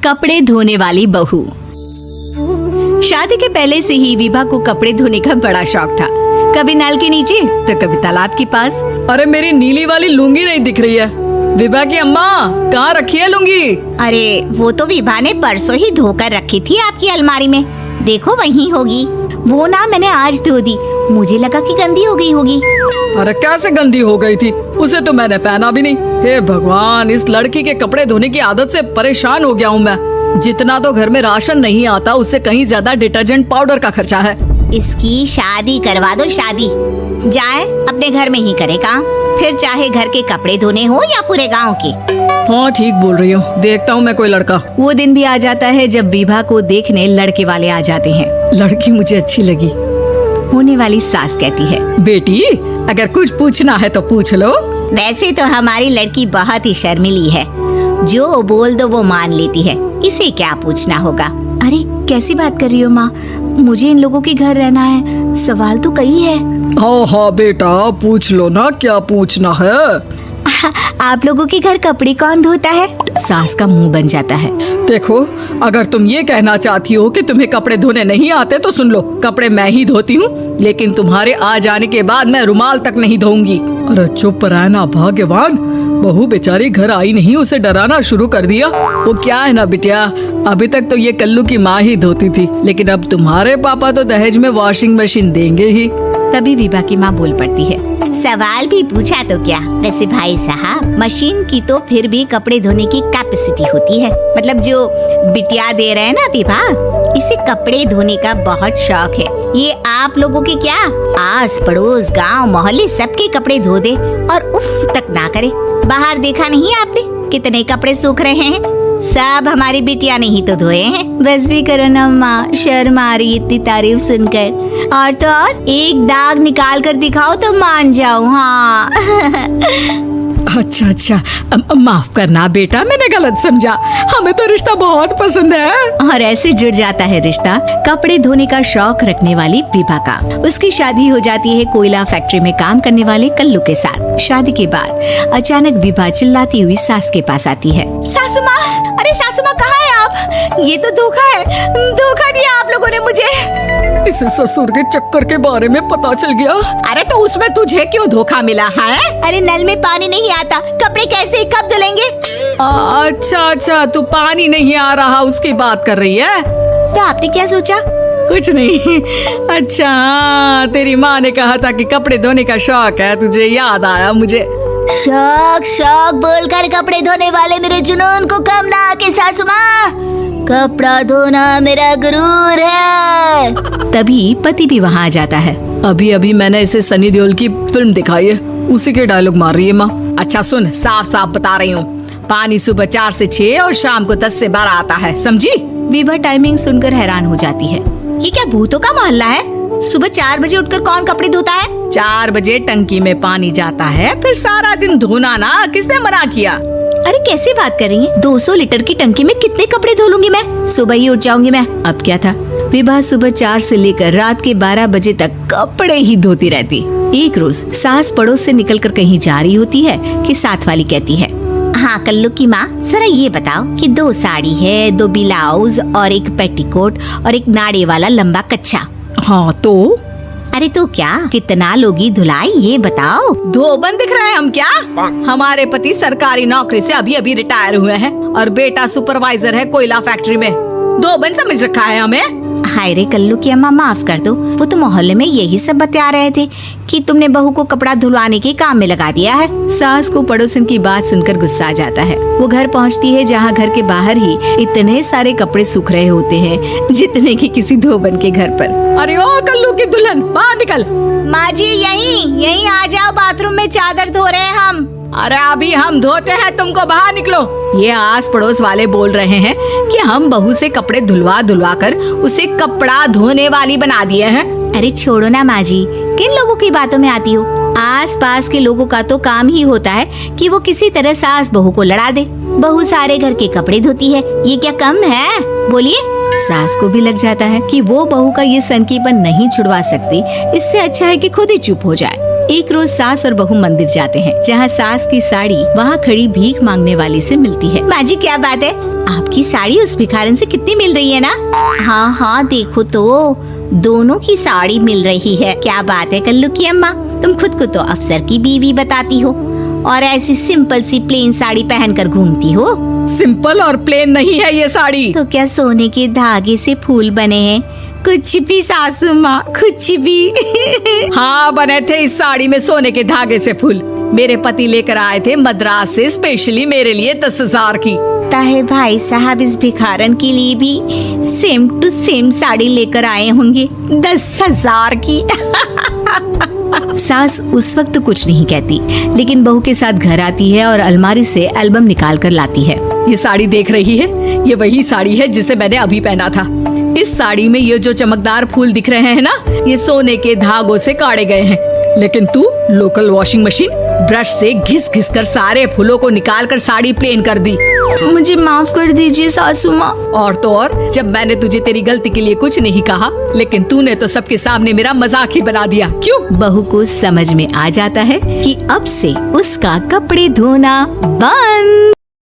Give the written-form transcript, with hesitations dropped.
कपड़े धोने वाली बहू। शादी के पहले से ही विभा को कपड़े धोने का बड़ा शौक था। कभी नल के नीचे तो कभी तालाब के पास। अरे मेरी नीली वाली लुंगी नहीं दिख रही है। विभा की अम्मा, कहाँ रखी है लुंगी? अरे वो तो विभा ने परसों ही धोकर रखी थी आपकी अलमारी में, देखो वहीं होगी। वो ना मैंने आज धो दी, मुझे लगा कि गंदी हो गई होगी। अरे कैसे गंदी हो गई थी? उसे तो मैंने पहना भी नहीं। हे भगवान, इस लड़की के कपड़े धोने की आदत से परेशान हो गया हूँ मैं। जितना तो घर में राशन नहीं आता, उससे कहीं ज्यादा डिटर्जेंट पाउडर का खर्चा है। इसकी शादी करवा दो, शादी जाए अपने घर में ही करे काम, फिर चाहे घर के कपड़े धोने हो या पूरे गांव के। हाँ ठीक बोल रही हो, देखता हूँ मैं कोई लड़का। वो दिन भी आ जाता है जब विभा को देखने लड़के वाले आ जाते हैं। लड़की मुझे अच्छी लगी। होने वाली सास कहती है, बेटी अगर कुछ पूछना है तो पूछ लो। वैसे तो हमारी लड़की बहुत ही शर्मीली है, जो बोल दो वो मान लेती है, इसे क्या पूछना होगा। अरे कैसी बात कर रही हो माँ, मुझे इन लोगों के घर रहना है, सवाल तो कई है। हाँ हाँ बेटा, पूछ लो ना, क्या पूछना है। आप लोगों के घर कपड़े कौन धोता है? सास का मुंह बन जाता है। देखो, अगर तुम ये कहना चाहती हो कि तुम्हें कपड़े धोने नहीं आते तो सुन लो, कपड़े मैं ही धोती हूँ, लेकिन तुम्हारे आ जाने के बाद मैं रुमाल तक नहीं धोऊंगी। अरे चुप रहना भाग्यवान, बहू बेचारी घर आई नहीं, उसे डराना शुरू कर दिया। वो क्या है ना बिटिया, अभी तक तो ये कल्लू की माँ ही धोती थी, लेकिन अब तुम्हारे पापा तो दहेज में वॉशिंग मशीन देंगे ही। तभी विभा की माँ बोल पड़ती है, सवाल भी पूछा तो क्या। वैसे भाई साहब, मशीन की तो फिर भी कपड़े धोने की कैपेसिटी होती है, मतलब जो बिटिया दे रहे हैं ना विभा, इसे कपड़े धोने का बहुत शौक है। ये आप लोगों के क्या आस पड़ोस गांव मोहल्ले सबके कपड़े धो दे और उफ तक ना करे। बाहर देखा नहीं आपने कितने कपड़े सूख रहे हैं, सब हमारी बिटिया ने ही तो धोए हैं। बस भी करो ना माँ, शर्म आ रही इतनी तारीफ सुनकर। और तो और एक दाग निकाल कर दिखाओ तो मान जाऊँ। हाँ अच्छा अच्छा, माफ करना बेटा, मैंने गलत समझा। हमें तो रिश्ता बहुत पसंद है। और ऐसे जुड़ जाता है रिश्ता कपड़े धोने का शौक रखने वाली विभा का। उसकी शादी हो जाती है कोयला फैक्ट्री में काम करने वाले कल्लू के साथ। शादी के बाद अचानक विभा चिल्लाती हुई सास के पास आती है। सासू माँ, अरे सासू माँ कहाँ है आप? ये तो धोखा है, धोखा दिया आप लोगों ने मुझे। इसे ससुर के चक्कर के बारे में पता चल गया। अरे तो उसमें तुझे क्यों धोखा मिला है? अरे नल में पानी नहीं आता, कपड़े कैसे कब धुलेंगे? अच्छा अच्छा, तू पानी नहीं आ रहा उसकी बात कर रही है। तो आपने क्या सोचा? कुछ नहीं। अच्छा, तेरी माँ ने कहा था कि कपड़े धोने का शौक है, तुझे याद आया मुझे। शौक शौक बोलकर कपड़े धोने वाले मेरे जुनून को कम ना आके सासू माँ, कपड़ा धोना मेरा गुरूर है। तभी पति भी वहाँ आ जाता है। अभी अभी मैंने इसे सनी देओल की फिल्म दिखाई है, उसी के डायलॉग मार रही है माँ। अच्छा सुन, साफ साफ बता रही हूँ, पानी सुबह 4 से 6 और शाम को 10 से 12 आता है, समझी? विभा टाइमिंग सुनकर हैरान हो जाती है। ये क्या भूतों का मोहल्ला है? सुबह 4 बजे उठकर कौन कपड़े धोता है? 4 बजे टंकी में पानी जाता है, फिर सारा दिन धोना ना, किसने मना किया? अरे कैसी बात कर रही है? 200 लीटर की टंकी में कितने कपड़े धो लूंगी मैं? सुबह ही उठ जाऊंगी मैं। अब क्या था, विभा सुबह 4 से लेकर रात के 12 बजे तक कपड़े ही धोती रहती। एक रोज सास पड़ोस से निकलकर कहीं जा रही होती है कि साथ वाली कहती है, हाँ कल्लू की माँ, जरा ये बताओ कि 2 साड़ी है, 2 ब्लाउज और एक पेटीकोट और एक नाड़े वाला लंबा कच्छा। हाँ तो? अरे तो क्या, कितना लोगी धुलाई ये बताओ। धोबन दिख रहे हैं हम क्या? हमारे पति सरकारी नौकरी से अभी अभी रिटायर हुए हैं और बेटा सुपरवाइजर है कोयला फैक्ट्री में। धोबन समझ रखा है हमें। हाय रे कल्लू की अम्मा, माफ कर दो, वो तो मोहल्ले में यही सब बता रहे थे कि तुमने बहू को कपड़ा धुलवाने के काम में लगा दिया है। सास को पड़ोसन की बात सुनकर गुस्सा आ जाता है। वो घर पहुंचती है जहां घर के बाहर ही इतने सारे कपड़े सूख रहे होते हैं जितने कि किसी धोबन के घर पर। अरे ओ कल्लू की दुल्हन, बाहर निकल। माँ जी यहीं आ जाओ, बाथरूम में चादर धो रहे हैं हम। अरे अभी हम धोते हैं, तुमको बाहर निकलो। ये आस पड़ोस वाले बोल रहे हैं कि हम बहू से कपड़े धुलवा धुलवा कर उसे कपड़ा धोने वाली बना दिए हैं। अरे छोड़ो ना माँ जी, किन लोगों की बातों में आती हो? आस पास के लोगों का तो काम ही होता है कि वो किसी तरह सास बहू को लड़ा दे। बहू सारे घर के कपड़े धोती है, ये क्या कम है? बोलिए। सास को भी लग जाता है कि वो बहू का ये सनकीपन नहीं छुड़वा सकती, इससे अच्छा है कि खुद ही चुप हो जाए। एक रोज सास और बहू मंदिर जाते हैं, जहाँ सास की साड़ी वहाँ खड़ी भीख मांगने वाली से मिलती है। माँ जी क्या बात है? आप आपकी साड़ी उस भिखारन से कितनी मिल रही है ना? हाँ हाँ देखो तो दोनों की साड़ी मिल रही है। क्या बात है कल्लू की अम्मा, तुम खुद को तो अफसर की बीवी बताती हो और ऐसी सिंपल सी प्लेन साड़ी पहनकर घूमती हो। सिंपल और प्लेन नहीं है ये साड़ी। तो क्या सोने के धागे से फूल बने हैं? कुछ भी सासू माँ, कुछ भी। हाँ बने थे इस साड़ी में सोने के धागे से फूल। मेरे पति लेकर आए थे मद्रास से स्पेशली मेरे लिए 10,000 की। ताहे भाई साहब इस भिखारन के लिए भी सेम टू सेम साड़ी लेकर आए होंगे 10,000 की। सास उस वक्त तो कुछ नहीं कहती, लेकिन बहू के साथ घर आती है और अलमारी से एल्बम निकाल कर लाती है। ये साड़ी देख रही है, ये वही साड़ी है जिसे मैंने अभी पहना था। इस साड़ी में ये जो चमकदार फूल दिख रहे हैं ना, ये सोने के धागों से काढ़े गए हैं। लेकिन तू लोकल वॉशिंग मशीन ब्रश से घिस घिस कर सारे फूलों को निकाल कर साड़ी प्लेन कर दी। मुझे माफ कर दीजिए सासू माँ। और तो और, जब मैंने तुझे तेरी गलती के लिए कुछ नहीं कहा, लेकिन तूने तो सबके सामने मेरा मजाक ही बना दिया। क्यों? बहू को समझ में आ जाता है कि अब से उसका कपड़े धोना बंद।